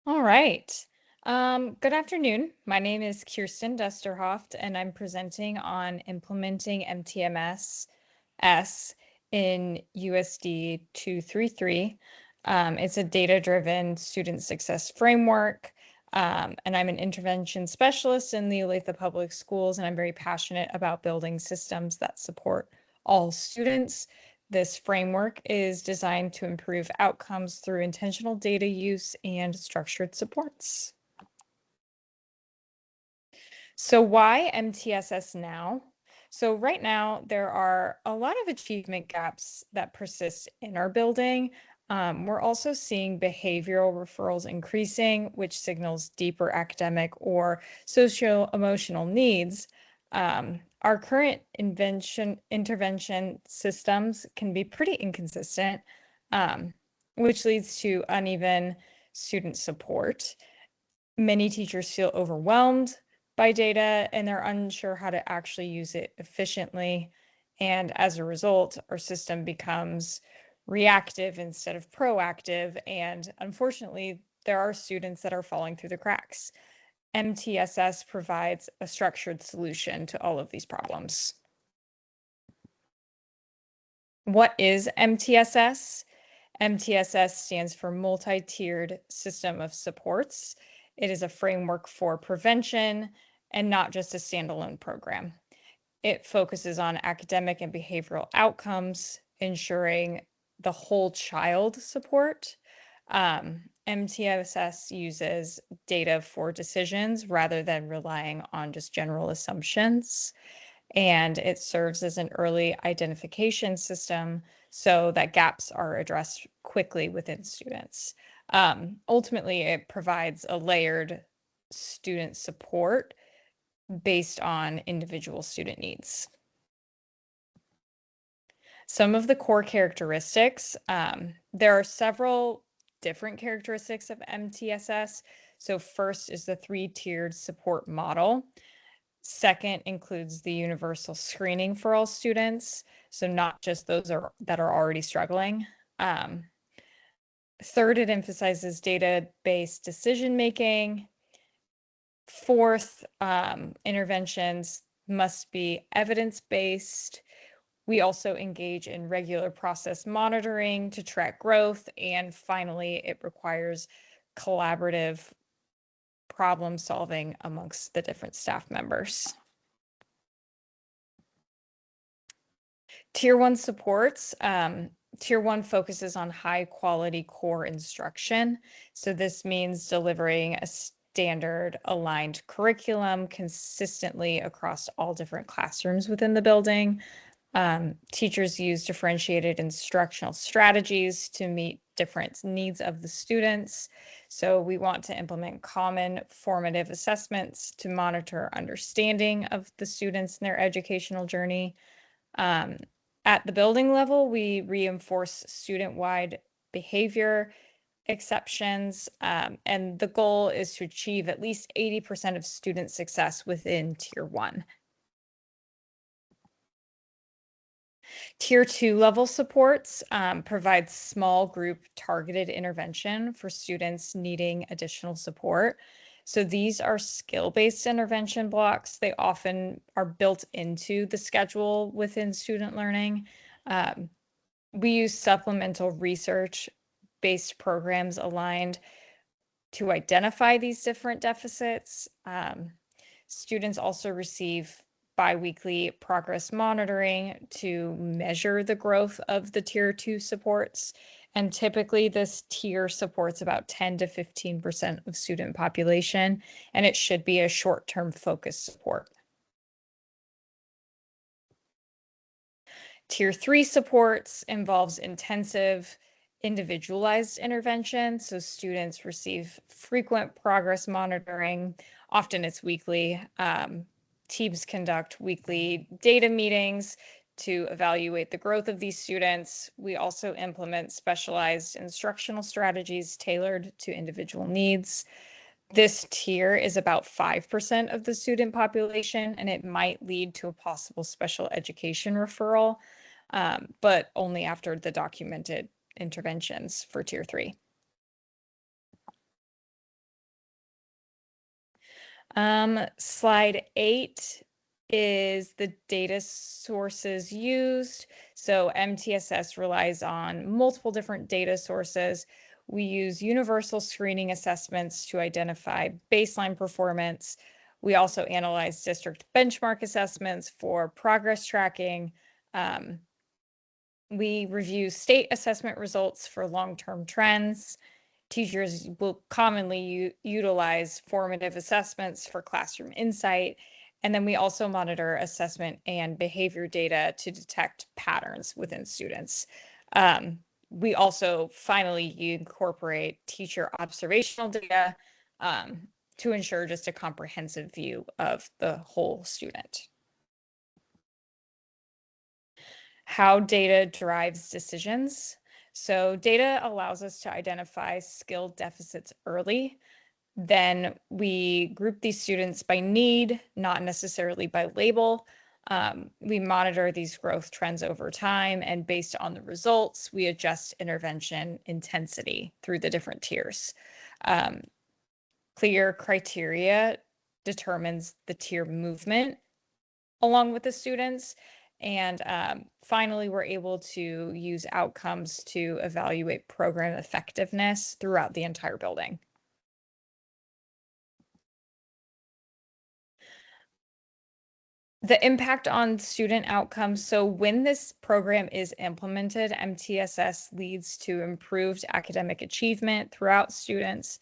All right. Good afternoon. My name is Kirsten Dusterhoft, and I'm presenting on implementing MTMS in USD 233. It's a data-driven student success framework, and I'm an intervention specialist in the Olathe Public Schools, and I'm very passionate about building systems that support all students. This framework is designed to improve outcomes through intentional data use and structured supports. So why MTSS now? So right now, there are a lot of achievement gaps that persist in our building. We're also seeing behavioral referrals increasing, which signals deeper academic or socio-emotional needs. Our current intervention systems can be pretty inconsistent, which leads to uneven student support. Many teachers feel overwhelmed by data and they're unsure how to actually use it efficiently. And as a result, our system becomes reactive instead of proactive. And unfortunately, there are students that are falling through the cracks. MTSS provides a structured solution to all of these problems. What is MTSS? MTSS stands for Multi-Tiered System of Supports. It is a framework for prevention and not just a standalone program. It focuses on academic and behavioral outcomes, ensuring the whole child support. MTSS uses data for decisions rather than relying on just general assumptions. And it serves as an early identification system so that gaps are addressed quickly within students. Ultimately, it provides a layered student support based on individual student needs. Some of the core characteristics, there are several different characteristics of MTSS. So first is the three-tiered support model. Second includes the universal screening for all students, so not just those that are already struggling. Third, it emphasizes data-based decision-making. Fourth, interventions must be evidence-based. We also engage in regular process monitoring to track growth. And finally, it requires collaborative problem solving amongst the different staff members. Tier 1 supports. Tier 1 focuses on high quality core instruction. So this means delivering a standard aligned curriculum consistently across all different classrooms within the building. Teachers use differentiated instructional strategies to meet different needs of the students. So we want to implement common formative assessments to monitor understanding of the students in their educational journey. At the building level, we reinforce student-wide behavior exceptions, and the goal is to achieve at least 80% of student success within Tier 1. Tier 2 level supports provide small group targeted intervention for students needing additional support. So these are skill-based intervention blocks. They often are built into the schedule within student learning. We use supplemental research-based programs aligned to identify these different deficits. Students also receive biweekly progress monitoring to measure the growth of the Tier 2 supports. And typically this tier supports about 10 to 15% of student population, and it should be a short-term focused support. Tier 3 supports involves intensive individualized intervention. So students receive frequent progress monitoring. Often it's weekly. Teams conduct weekly data meetings to evaluate the growth of these students. We also implement specialized instructional strategies tailored to individual needs. This tier is about 5% of the student population, and it might lead to a possible special education referral, but only after the documented interventions for Tier 3. Slide 8 is the data sources used. So MTSS relies on multiple different data sources. We use universal screening assessments to identify baseline performance. We also analyze district benchmark assessments for progress tracking. We review state assessment results for long-term trends. Teachers will commonly utilize formative assessments for classroom insight. And then we also monitor assessment and behavior data to detect patterns within students. We also finally incorporate teacher observational data to ensure just a comprehensive view of the whole student. How data drives decisions. So data allows us to identify skill deficits early. Then we group these students by need, not necessarily by label. We monitor these growth trends over time, and based on the results, we adjust intervention intensity through the different tiers. Clear criteria determines the tier movement along with the students. And finally, we're able to use outcomes to evaluate program effectiveness throughout the entire building. The impact on student outcomes. So when this program is implemented, MTSS leads to improved academic achievement throughout students.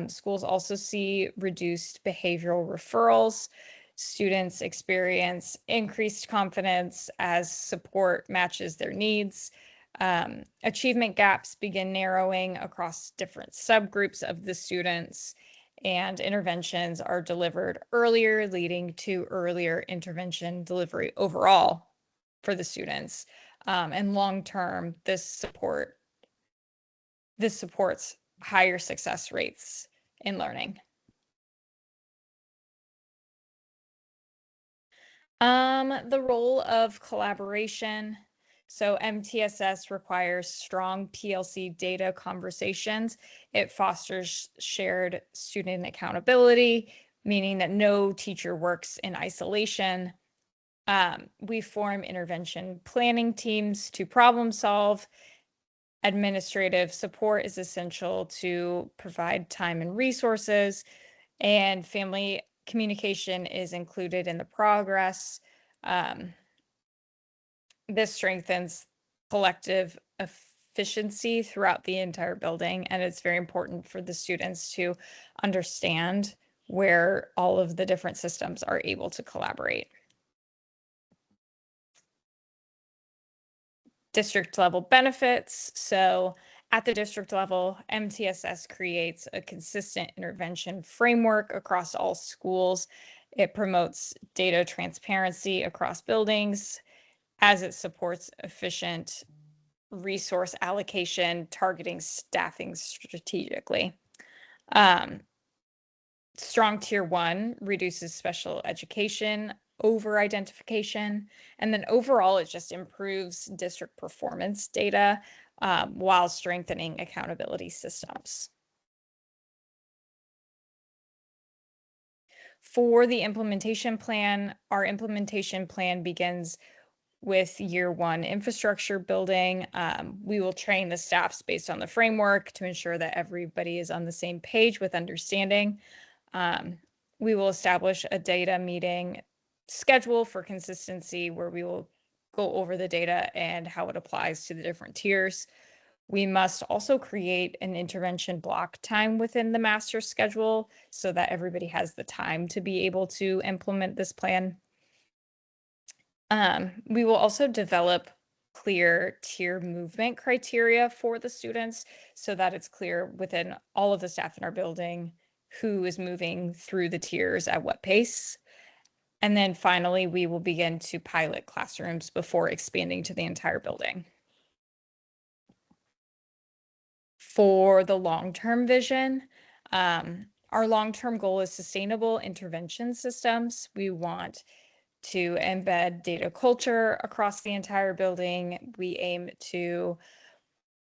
Schools also see reduced behavioral referrals. Students experience increased confidence as support matches their needs. Achievement gaps begin narrowing across different subgroups of the students, and interventions are delivered earlier, leading to earlier intervention delivery overall for the students. And long-term, this supports higher success rates in learning. The role of collaboration. So MTSS requires strong PLC data conversations. It fosters shared student accountability, meaning that no teacher works in isolation. We form intervention planning teams to problem solve. Administrative support is essential to provide time and resources, and family communication is included in the progress. This strengthens collective efficiency throughout the entire building, and it's very important for the students to understand where all of the different systems are able to collaborate. District level benefits. So at the district level, MTSS creates a consistent intervention framework across all schools. It promotes data transparency across buildings as it supports efficient resource allocation, targeting staffing strategically. Strong tier 1 reduces special education over identification. And then overall, it just improves district performance data while strengthening accountability systems. For the implementation plan, our implementation plan begins with year 1 infrastructure building. We will train the staffs based on the framework to ensure that everybody is on the same page with understanding. We will establish a data meeting schedule for consistency where we will go over the data and how it applies to the different tiers. We must also create an intervention block time within the master schedule so that everybody has the time to be able to implement this plan. We will also develop clear tier movement criteria for the students so that it's clear within all of the staff in our building who is moving through the tiers at what pace. And then finally, we will begin to pilot classrooms before expanding to the entire building. For the long-term vision, our long-term goal is sustainable intervention systems. We want to embed data culture across the entire building. We aim to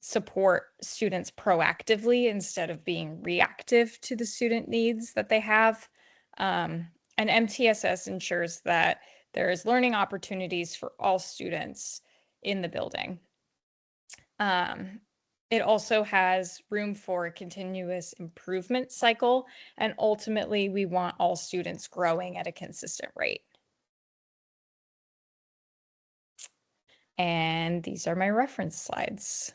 support students proactively instead of being reactive to the student needs that they have. And MTSS ensures that there is learning opportunities for all students in the building. It also has room for a continuous improvement cycle, and ultimately we want all students growing at a consistent rate. And these are my reference slides.